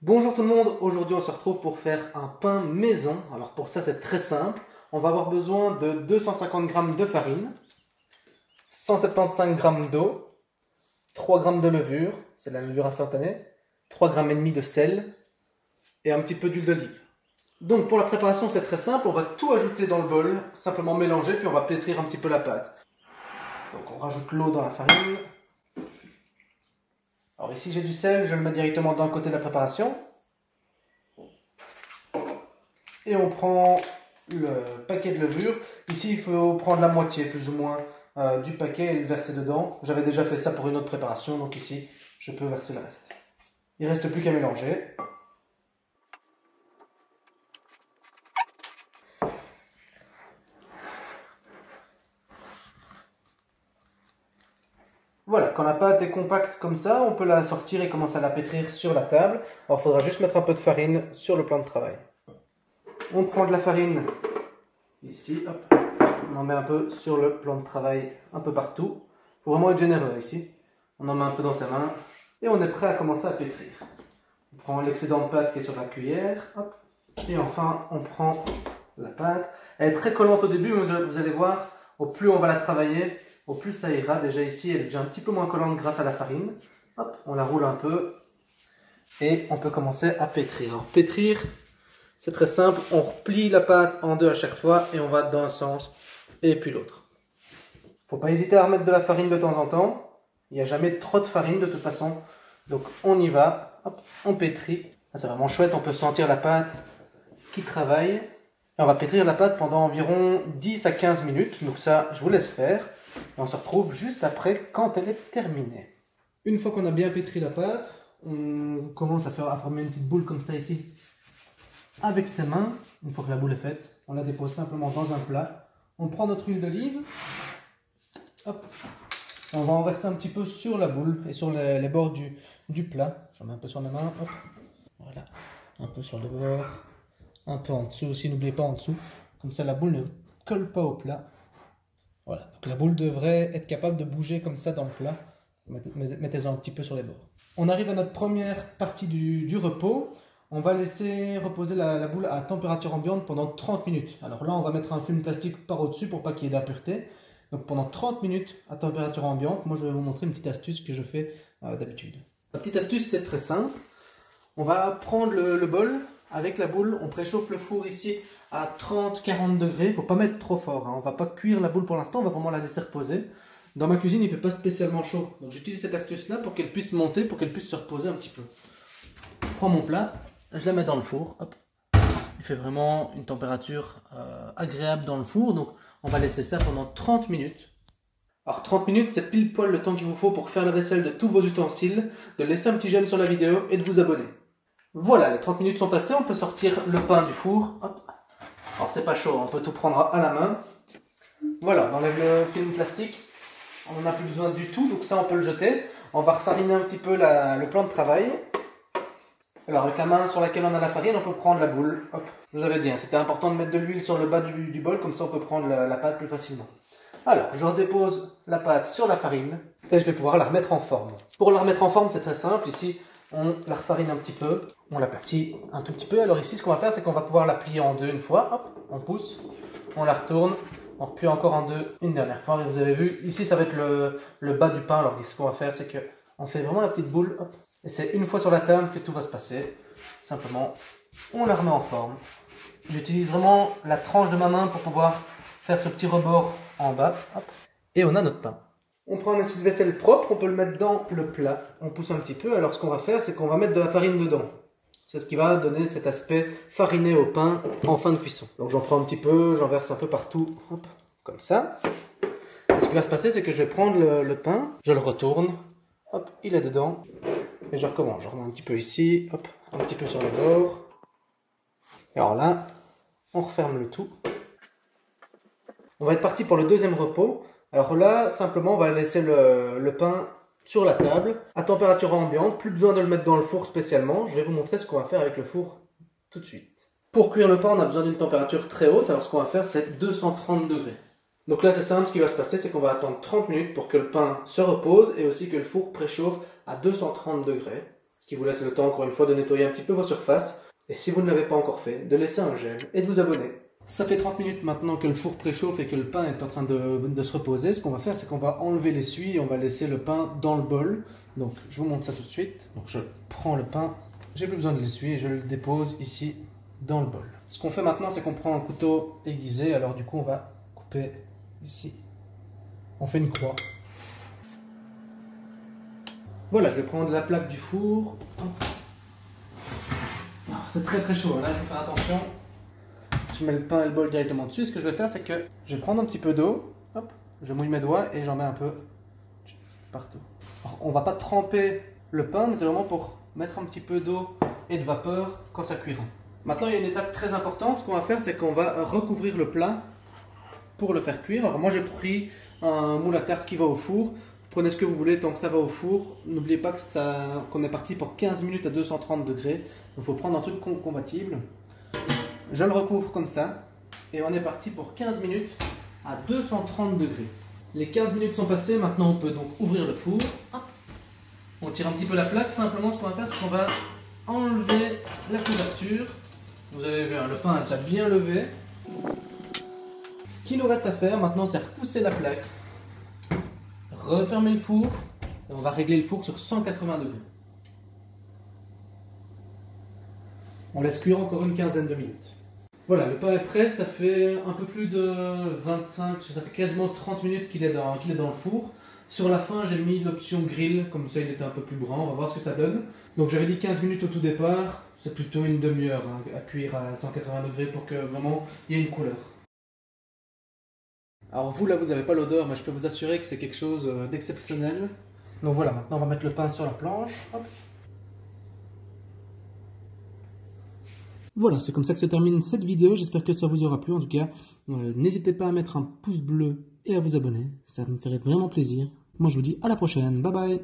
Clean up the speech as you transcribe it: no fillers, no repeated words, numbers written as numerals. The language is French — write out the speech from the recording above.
Bonjour tout le monde, aujourd'hui on se retrouve pour faire un pain maison. Alors pour ça c'est très simple, on va avoir besoin de 250 g de farine, 175 g d'eau, 3 g de levure, c'est la levure instantanée, 3 g et demi de sel et un petit peu d'huile d'olive. Donc pour la préparation c'est très simple, on va tout ajouter dans le bol, simplement mélanger puis on va pétrir un petit peu la pâte. Donc on rajoute l'eau dans la farine. Alors ici j'ai du sel, je le mets directement d'un côté de la préparation. Et on prend le paquet de levure. Ici il faut prendre la moitié plus ou moins du paquet et le verser dedans. J'avais déjà fait ça pour une autre préparation, donc ici je peux verser le reste. Il ne reste plus qu'à mélanger. Voilà, quand la pâte est compacte comme ça, on peut la sortir et commencer à la pétrir sur la table. Alors il faudra juste mettre un peu de farine sur le plan de travail. On prend de la farine ici, hop, on en met un peu sur le plan de travail, un peu partout. Il faut vraiment être généreux ici. On en met un peu dans sa main et on est prêt à commencer à pétrir. On prend l'excédent de pâte qui est sur la cuillère, hop, et enfin on prend la pâte. Elle est très collante au début, mais vous allez voir, au plus on va la travailler, au plus ça ira. Déjà ici, elle est déjà un petit peu moins collante grâce à la farine. Hop, on la roule un peu et on peut commencer à pétrir. Alors pétrir, c'est très simple, on replie la pâte en deux à chaque fois et on va d'un sens et puis l'autre. Faut pas hésiter à remettre de la farine de temps en temps. Il n'y a jamais trop de farine de toute façon. Donc on y va, hop, on pétrit. C'est vraiment chouette, on peut sentir la pâte qui travaille. Et on va pétrir la pâte pendant environ 10 à 15 minutes. Donc ça, je vous laisse faire. Et on se retrouve juste après quand elle est terminée. Une fois qu'on a bien pétri la pâte, on commence à former une petite boule comme ça ici. Avec ses mains, une fois que la boule est faite, on la dépose simplement dans un plat. On prend notre huile d'olive. Hop. On va en verser un petit peu sur la boule et sur les bords du plat. J'en mets un peu sur la main. Hop. Voilà. Un peu sur le bord. Un peu en dessous aussi, n'oubliez pas en dessous. Comme ça la boule ne colle pas au plat. Voilà. Donc la boule devrait être capable de bouger comme ça dans le plat. Mettez-en un petit peu sur les bords. On arrive à notre première partie du repos. On va laisser reposer la boule à température ambiante pendant 30 minutes. Alors là, on va mettre un film plastique par au-dessus pour pas qu'il y ait d'impureté. Donc pendant 30 minutes à température ambiante, moi je vais vous montrer une petite astuce que je fais d'habitude. La petite astuce, c'est très simple. On va prendre le bol avec la boule, on préchauffe le four ici à 30-40 degrés. Il ne faut pas mettre trop fort, hein. On ne va pas cuire la boule pour l'instant, on va vraiment la laisser reposer. Dans ma cuisine, il ne fait pas spécialement chaud. Donc j'utilise cette astuce-là pour qu'elle puisse monter, pour qu'elle puisse se reposer un petit peu. Je prends mon plat, je la mets dans le four. Hop. Il fait vraiment une température agréable dans le four. Donc on va laisser ça pendant 30 minutes. Alors 30 minutes, c'est pile poil le temps qu'il vous faut pour faire la vaisselle de tous vos ustensiles, de laisser un petit j'aime sur la vidéo et de vous abonner. Voilà, les 30 minutes sont passées, on peut sortir le pain du four. Hop. Alors c'est pas chaud, on peut tout prendre à la main. Voilà, on enlève le film plastique. On n'en a plus besoin du tout, donc ça on peut le jeter. On va refariner un petit peu le plan de travail. Alors avec la main sur laquelle on a la farine, on peut prendre la boule. Hop. Je vous avais dit, hein, c'était important de mettre de l'huile sur le bas du bol, comme ça on peut prendre la pâte plus facilement. Alors, je redépose la pâte sur la farine et je vais pouvoir la remettre en forme. Pour la remettre en forme, c'est très simple. Ici, on la refarine un petit peu, on l'aplatit un tout petit peu. Alors ici, ce qu'on va faire, c'est qu'on va pouvoir la plier en deux une fois. Hop, on pousse, on la retourne, on replie encore en deux une dernière fois. Et vous avez vu, ici, ça va être le bas du pain. Alors ce qu'on va faire, c'est qu'on fait vraiment la petite boule. Hop, et c'est une fois sur la table que tout va se passer. Simplement, on la remet en forme. J'utilise vraiment la tranche de ma main pour pouvoir faire ce petit rebord en bas. Hop, et on a notre pain. On prend un essuie-vaisselle propre, on peut le mettre dans le plat. On pousse un petit peu. Alors ce qu'on va faire, c'est qu'on va mettre de la farine dedans. C'est ce qui va donner cet aspect fariné au pain en fin de cuisson. Donc j'en prends un petit peu, j'en verse un peu partout. Hop, comme ça. Et ce qui va se passer, c'est que je vais prendre le pain, je le retourne. Hop, il est dedans. Et je recommence. Je remets un petit peu ici, hop, un petit peu sur le bord. Et alors là, on referme le tout. On va être parti pour le deuxième repos. Alors là, simplement, on va laisser le pain sur la table, à température ambiante. Plus besoin de le mettre dans le four spécialement. Je vais vous montrer ce qu'on va faire avec le four tout de suite. Pour cuire le pain, on a besoin d'une température très haute. Alors ce qu'on va faire, c'est 230 degrés. Donc là, c'est simple, ce qui va se passer, c'est qu'on va attendre 30 minutes pour que le pain se repose et aussi que le four préchauffe à 230 degrés. Ce qui vous laisse le temps, encore une fois, de nettoyer un petit peu vos surfaces. Et si vous ne l'avez pas encore fait, de laisser un j'aime et de vous abonner. Ça fait 30 minutes maintenant que le four préchauffe et que le pain est en train de se reposer. Ce qu'on va faire, c'est qu'on va enlever l'essuie et on va laisser le pain dans le bol. Donc, je vous montre ça tout de suite. Donc, je prends le pain, j'ai plus besoin de l'essuie et je le dépose ici dans le bol. Ce qu'on fait maintenant, c'est qu'on prend un couteau aiguisé. Alors, du coup, on va couper ici. On fait une croix. Voilà, je vais prendre la plaque du four. C'est très très chaud, là il faut faire attention. Je mets le pain et le bol directement dessus. Ce que je vais faire, c'est que je vais prendre un petit peu d'eau. Hop, je mouille mes doigts et j'en mets un peu partout. Alors, on va pas tremper le pain, mais c'est vraiment pour mettre un petit peu d'eau et de vapeur quand ça cuira. Maintenant, il y a une étape très importante. Ce qu'on va faire, c'est qu'on va recouvrir le plat pour le faire cuire. Alors moi, j'ai pris un moule à tarte qui va au four. Vous prenez ce que vous voulez tant que ça va au four. N'oubliez pas qu'on est parti pour 15 minutes à 230 degrés. Il faut prendre un truc compatible. Je le recouvre comme ça. Et on est parti pour 15 minutes à 230 degrés. Les 15 minutes sont passées. Maintenant, on peut donc ouvrir le four. Hop. On tire un petit peu la plaque. Simplement, ce qu'on va faire, c'est qu'on va enlever la couverture. Vous avez vu, hein, le pain a déjà bien levé. Ce qu'il nous reste à faire maintenant, c'est repousser la plaque. Refermer le four. Et on va régler le four sur 180 degrés. On laisse cuire encore une quinzaine de minutes. Voilà, le pain est prêt, ça fait un peu plus de 25, ça fait quasiment 30 minutes qu'il est dans le four. Sur la fin, j'ai mis l'option grill, comme ça il était un peu plus brun, on va voir ce que ça donne. Donc j'avais dit 15 minutes au tout départ, c'est plutôt une demi-heure hein, à cuire à 180 degrés pour que vraiment il y ait une couleur. Alors vous là, vous n'avez pas l'odeur, mais je peux vous assurer que c'est quelque chose d'exceptionnel. Donc voilà, maintenant on va mettre le pain sur la planche. Hop. Voilà, c'est comme ça que se termine cette vidéo. J'espère que ça vous aura plu. En tout cas, n'hésitez pas à mettre un pouce bleu et à vous abonner. Ça me ferait vraiment plaisir. Moi, je vous dis à la prochaine. Bye bye.